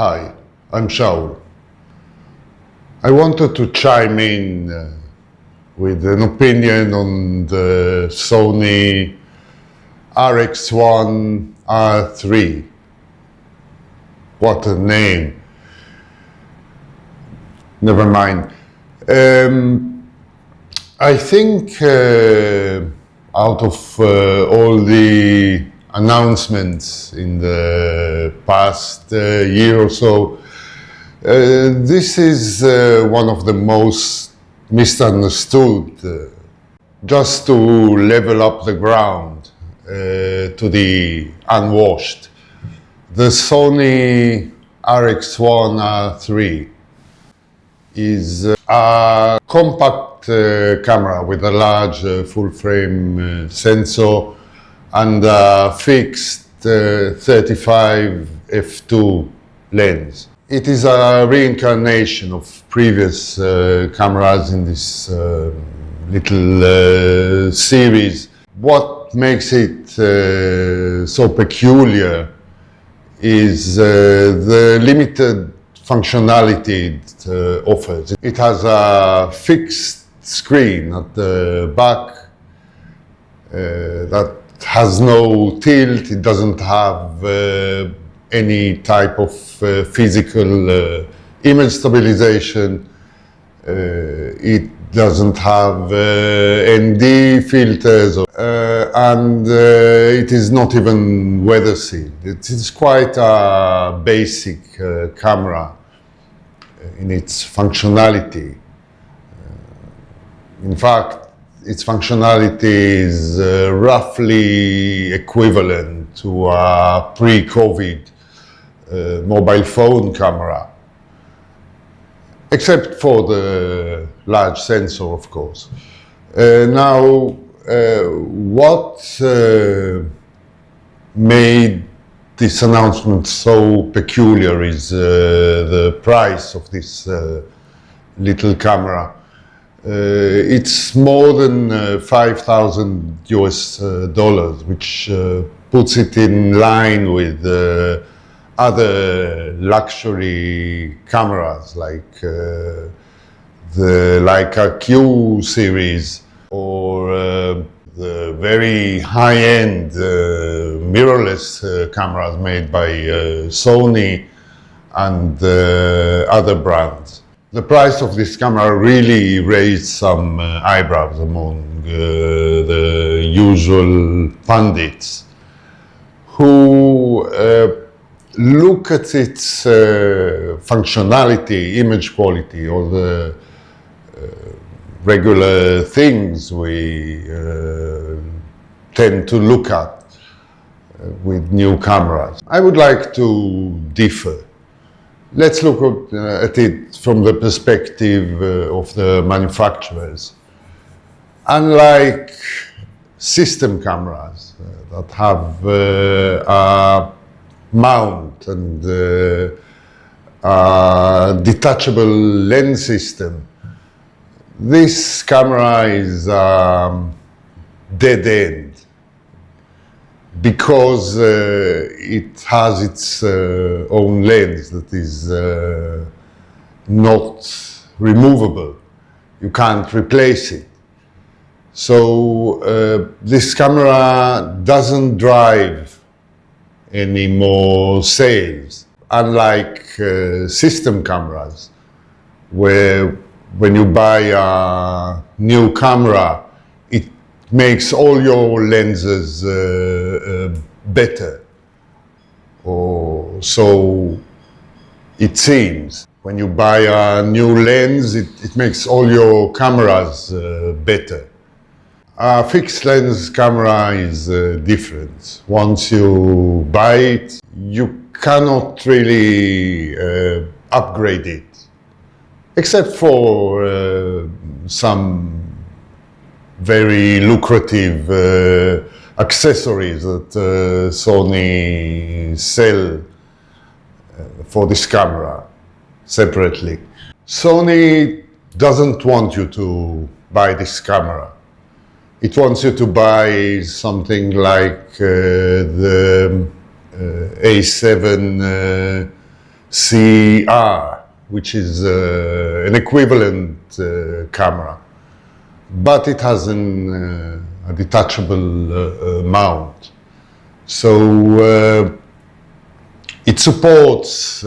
Hi, I'm Shaul. I wanted to chime in with an opinion on the Sony RX1R III. What a name. Never mind. I think out of all the announcements in the past year or so, this is one of the most misunderstood, just to level up the ground to the unwashed. The Sony RX1R III is a compact camera with a large full-frame sensor and a fixed 35 f2 lens. It is a reincarnation of previous cameras in this little series. What makes it so peculiar is the limited functionality it offers. It has a fixed screen at the back that has no tilt. It doesn't have any type of physical image stabilization. It doesn't have ND filters, and it is not even weather sealed. It is quite a basic camera in its functionality. In fact, its functionality is roughly equivalent to a pre-COVID mobile phone camera, except for the large sensor, of course. Now, what made this announcement so peculiar is the price of this little camera. It's more than $5,000 US, which puts it in line with other luxury cameras like the Leica Q series or the very high-end mirrorless cameras made by Sony and other brands. The price of this camera really raised some eyebrows among the usual pundits who look at its functionality, image quality, all the regular things we tend to look at with new cameras. I would like to differ. Let's look at it from the perspective of the manufacturers. Unlike system cameras that have a mount and a detachable lens system, this camera is dead end because it has its own lens that is not removable. You can't replace it. So this camera doesn't drive any more sales, unlike system cameras, where when you buy a new camera, it makes all your lenses better, or so it seems. When you buy a new lens, it makes all your cameras better. A fixed lens camera is different. Once you buy it, you cannot really upgrade it, except for some very lucrative accessories that Sony sell for this camera separately. Sony doesn't want you to buy this camera. It wants you to buy something like the A7 CR, which is an equivalent camera, but it has a detachable mount. So it supports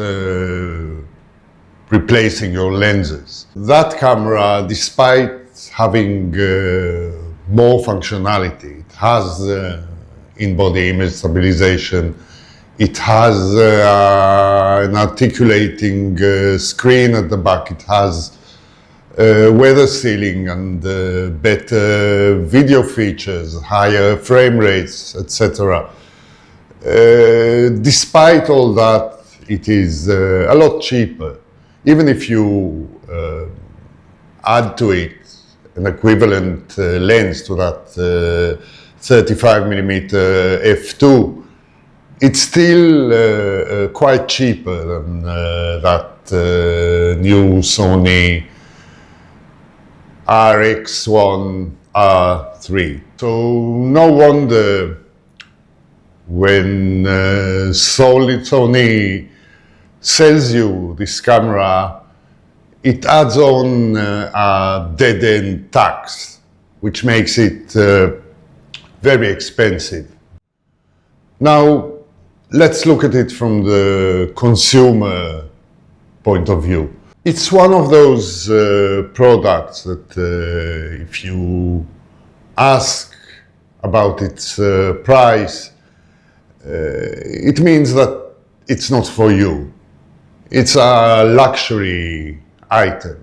replacing your lenses. That camera, despite having more functionality, it has in-body image stabilization, it has an articulating screen at the back, it has weather sealing and better video features, higher frame rates, etc. Despite all that, it is a lot cheaper. Even if you add to it an equivalent lens to that 35mm f2, it's still quite cheaper than that new Sony RX1R III. So no wonder when Sony sells you this camera, it adds on a dead-end tax, which makes it very expensive. Now, let's look at it from the consumer point of view. It's one of those products that if you ask about its price, it means that it's not for you. It's a luxury item.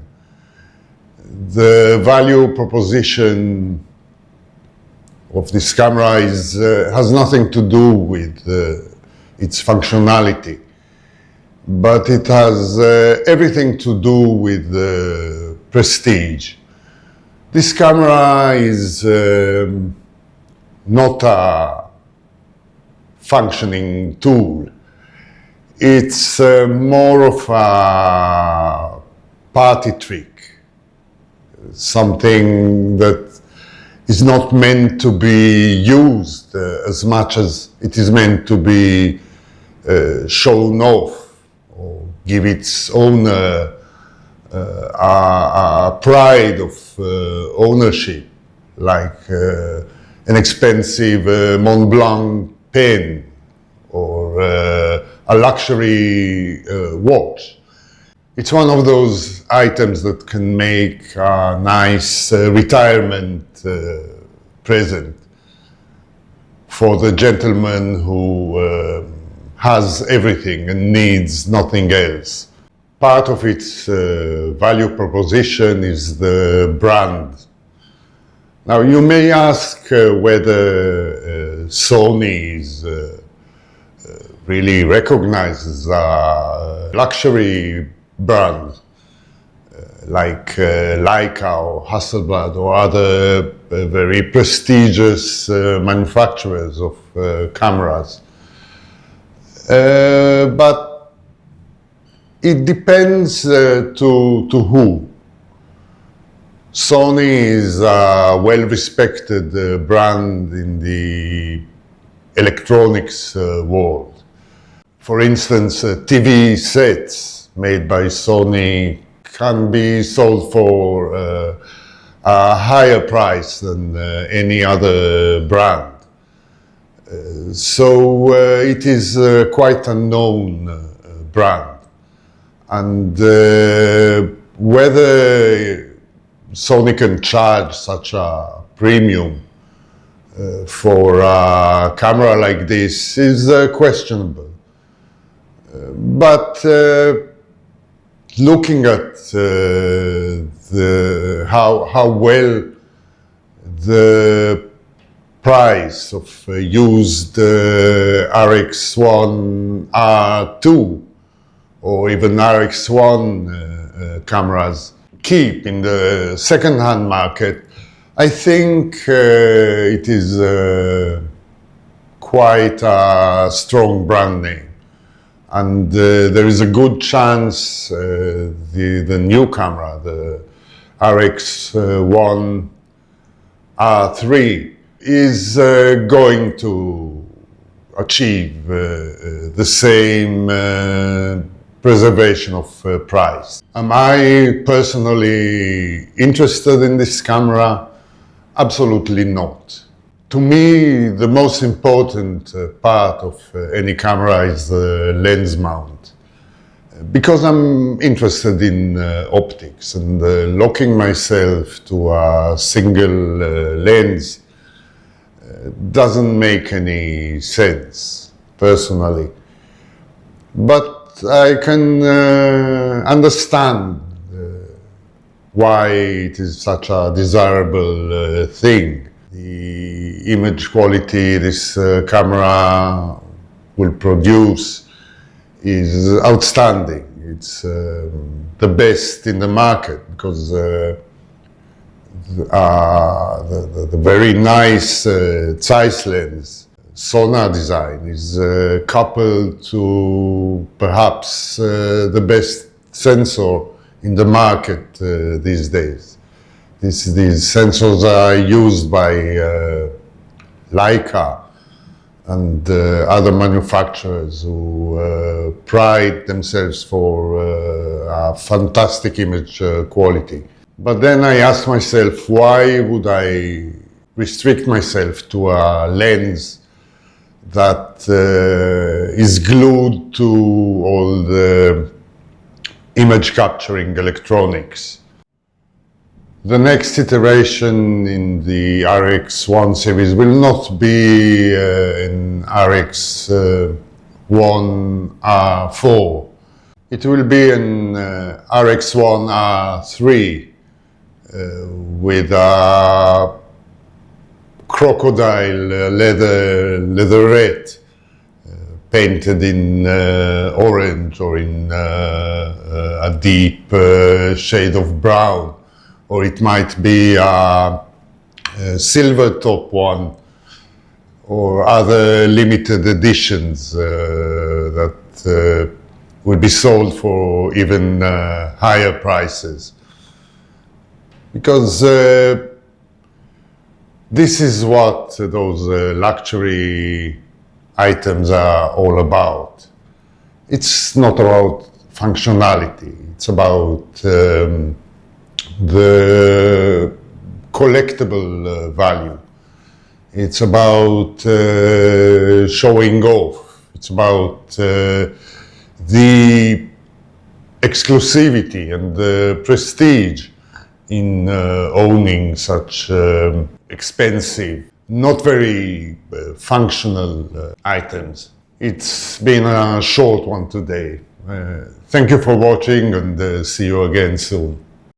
The value proposition of this camera has nothing to do with its functionality, but it has everything to do with prestige. This camera is not a functioning tool. It's more of a party trick, something that is not meant to be used as much as it is meant to be shown off or give its owner a pride of ownership, like an expensive Mont Blanc pen or a luxury watch. It's one of those items that can make a nice retirement present for the gentleman who has everything and needs nothing else. Part of its value proposition is the brand. Now, you may ask whether Sony is really recognizes a luxury brand like Leica or Hasselblad or other very prestigious manufacturers of cameras. But it depends to who. Sony is a well-respected brand in the electronics world. For instance, TV sets made by Sony can be sold for a higher price than any other brand. So it is quite a known brand. And whether Sony can charge such a premium for a camera like this is questionable. But looking at how well the price of used RX1R II or even RX1 cameras keep in the second-hand market, I think it is quite a strong brand name. And there is a good chance the new camera, the RX1R III, is going to achieve the same preservation of price. Am I personally interested in this camera? Absolutely not. To me, the most important part of any camera is the lens mount. Because I'm interested in optics, and locking myself to a single lens doesn't make any sense, personally. But I can understand why it is such a desirable thing. The image quality this camera will produce is outstanding. It's the best in the market because the very nice Zeiss lens, Sonar design, is coupled to perhaps the best sensor in the market these days. These sensors are used by Leica and other manufacturers who pride themselves for a fantastic image quality. But then I asked myself, why would I restrict myself to a lens that is glued to all the image capturing electronics? The next iteration in the RX1 series will not be an RX1R4. It will be an RX1R III with a crocodile leatherette painted in orange or in a deep shade of brown. Or it might be a silver top one, or other limited editions that will be sold for even higher prices. Because this is what those luxury items are all about. It's not about functionality, it's about the collectible value. It's about showing off. It's about the exclusivity and the prestige in owning such expensive, not very functional items. It's been a short one today. Thank you for watching, and see you again soon.